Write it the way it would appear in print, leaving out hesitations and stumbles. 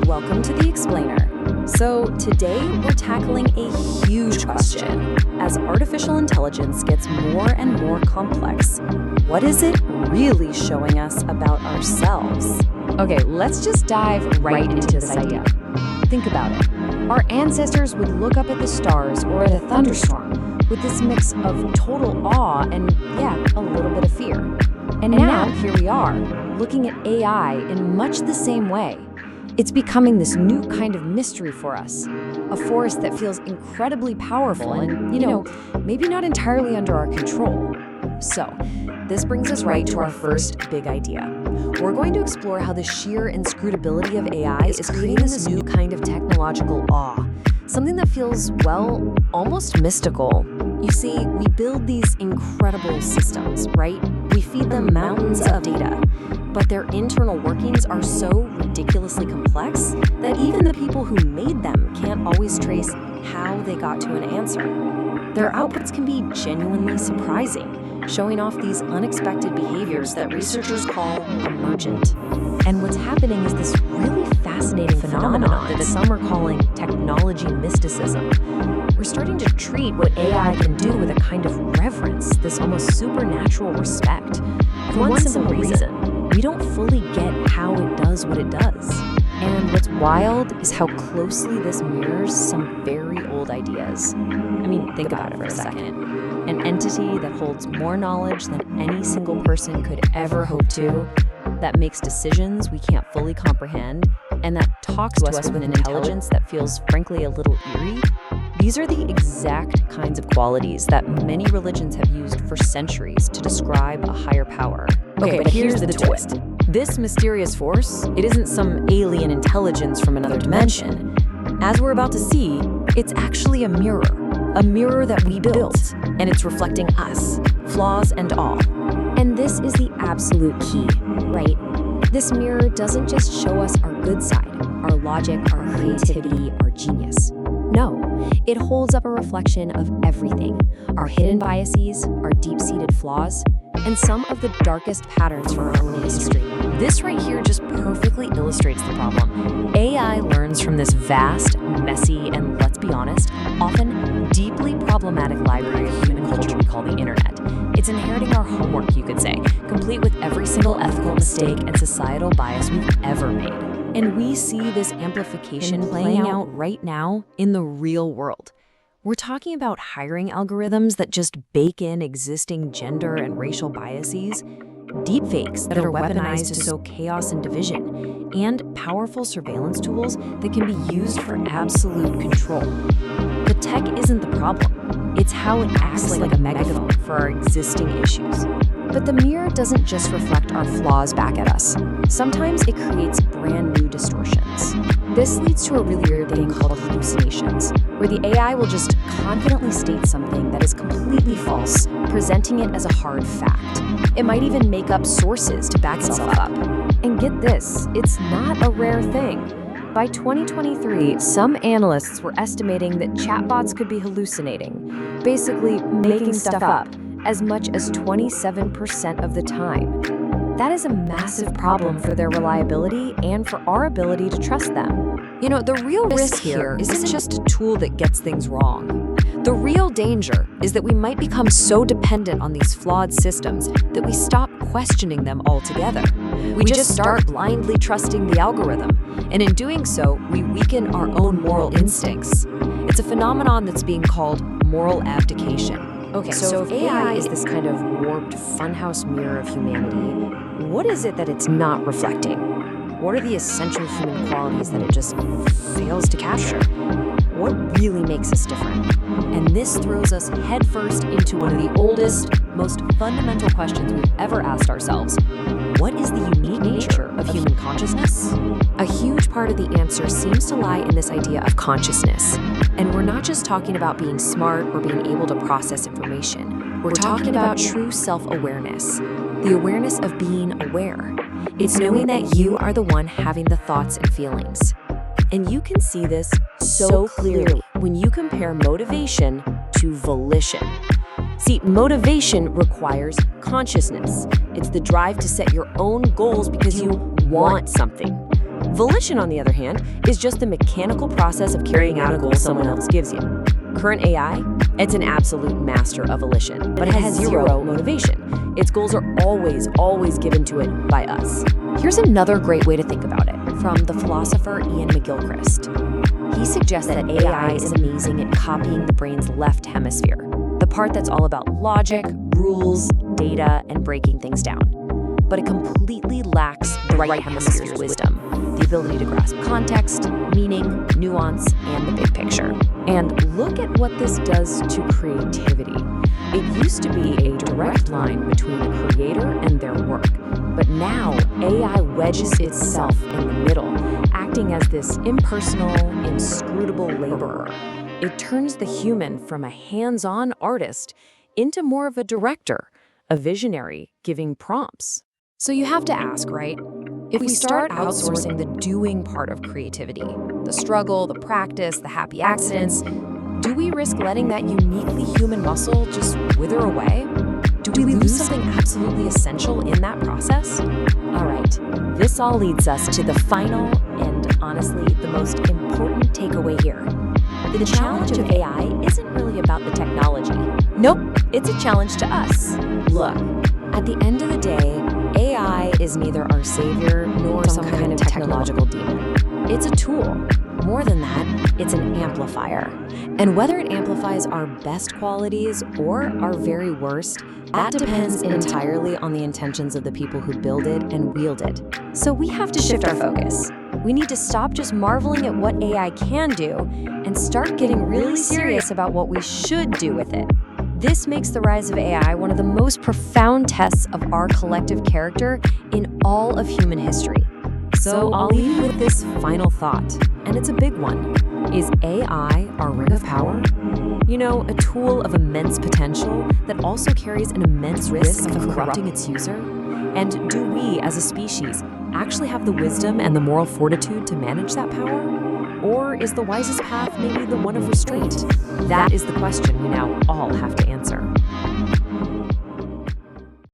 Welcome to The Explainer. So today we're tackling a huge question. As artificial intelligence gets more and more complex, what is it really showing us about ourselves? Okay, let's just dive right into this idea. Think about it. Our ancestors would look up at the stars or at a thunderstorm with this mix of total awe and, a little bit of fear. And now here we are, looking at AI in much the same way. It's becoming this new kind of mystery for us, a force that feels incredibly powerful and, maybe not entirely under our control. So, this brings us right to our first big idea. We're going to explore how the sheer inscrutability of AI is creating this new kind of technological awe, something that feels, almost mystical. You see, we build these incredible systems, right? We feed them mountains of data, but their internal workings are so ridiculously complex that even the people who made them can't always trace how they got to an answer. Their outputs can be genuinely surprising, showing off these unexpected behaviors that researchers call emergent. And what's happening is this really fascinating phenomenon that some are calling technology mysticism. We're starting to treat what AI can do with a kind of reverence, this almost supernatural respect. For one simple reason, we don't fully get how it does what it does. And what's wild is how closely this mirrors some very old ideas. Think about it for a second. An entity that holds more knowledge than any single person could ever hope to, that makes decisions we can't fully comprehend, and that talks to us with an intelligence that feels frankly a little eerie. These are the exact kinds of qualities that many religions have used for centuries to describe a higher power. Okay, but here's the twist. This mysterious force, it isn't some alien intelligence from another dimension. As we're about to see, it's actually a mirror that we built, and it's reflecting us, flaws and all. And this is the absolute key, right? This mirror doesn't just show us our good side, our logic, our creativity, our genius. No, it holds up a reflection of everything, our hidden biases, our deep-seated flaws, and some of the darkest patterns from our own history. This right here just perfectly illustrates the problem. AI learns from this vast, messy, and let's be honest, often deeply problematic library of human culture we call the internet. It's inheriting our homework, you could say, complete with every single ethical mistake and societal bias we've ever made. And we see this amplification playing out right now in the real world. We're talking about hiring algorithms that just bake in existing gender and racial biases, deepfakes that are weaponized to sow chaos and division, and powerful surveillance tools that can be used for absolute control. The tech isn't the problem. It's how it acts like a megaphone for our existing issues. But the mirror doesn't just reflect our flaws back at us. Sometimes it creates brand new distortions. This leads to a really weird thing called hallucinations, where the AI will just confidently state something that is completely false, presenting it as a hard fact. It might even make up sources to back itself up. And get this, it's not a rare thing. By 2023, some analysts were estimating that chatbots could be hallucinating, basically making stuff up, as much as 27% of the time. That is a massive problem for their reliability and for our ability to trust them. The real risk here isn't just a tool that gets things wrong. The real danger is that we might become so dependent on these flawed systems that we stop questioning them altogether. We just start blindly trusting the algorithm, and in doing so, we weaken our own moral instincts. It's a phenomenon that's being called moral abdication. Okay, so if AI is this kind of warped funhouse mirror of humanity, what is it that it's not reflecting? What are the essential human qualities that it just fails to capture? What really makes us different? And this throws us headfirst into one of the oldest, most fundamental questions we've ever asked ourselves. What is the unique nature of human consciousness? A huge part of the answer seems to lie in this idea of consciousness. And we're not just talking about being smart or being able to process information. We're talking about true self-awareness, the awareness of being aware. It's knowing that you are the one having the thoughts and feelings. And you can see this so clearly when you compare motivation to volition. See, motivation requires consciousness. It's the drive to set your own goals because you want something. Volition, on the other hand, is just the mechanical process of carrying out a goal someone else gives you. Current AI, it's an absolute master of volition, but it has zero motivation. Its goals are always given to it by us. Here's another great way to think about it, from the philosopher Ian McGilchrist. He suggests that AI is amazing at copying the brain's left hemisphere, the part that's all about logic, rules, data, and breaking things down. But it completely lacks the right hemisphere's wisdom, the ability to grasp context, meaning, nuance, and the big picture. And look at what this does to creativity. It used to be a direct line between a creator and their work, but now AI wedges itself in the middle, acting as this impersonal, inscrutable laborer. It turns the human from a hands-on artist into more of a director, a visionary giving prompts. So you have to ask, right? If we start outsourcing the doing part of creativity, the struggle, the practice, the happy accidents, do we risk letting that uniquely human muscle just wither away? Do we lose something absolutely essential in that process? All right, this all leads us to the final and honestly the most important takeaway here. The challenge of AI isn't really about the technology. Nope, it's a challenge to us. Look, at the end of the day, AI is neither our savior nor some kind of technological demon. It's a tool. More than that, it's an amplifier. And whether it amplifies our best qualities or our very worst, that depends entirely on the intentions of the people who build it and wield it. So we have to shift our focus. We need to stop just marveling at what AI can do and start getting really serious about what we should do with it. This makes the rise of AI one of the most profound tests of our collective character in all of human history. So I'll leave you with this final thought, and it's a big one. Is AI our ring of power? You know, a tool of immense potential that also carries an immense risk of corrupting its user? And do we, as a species, actually have the wisdom and the moral fortitude to manage that power? Or is the wisest path maybe the one of restraint? That is the question we now all have to answer.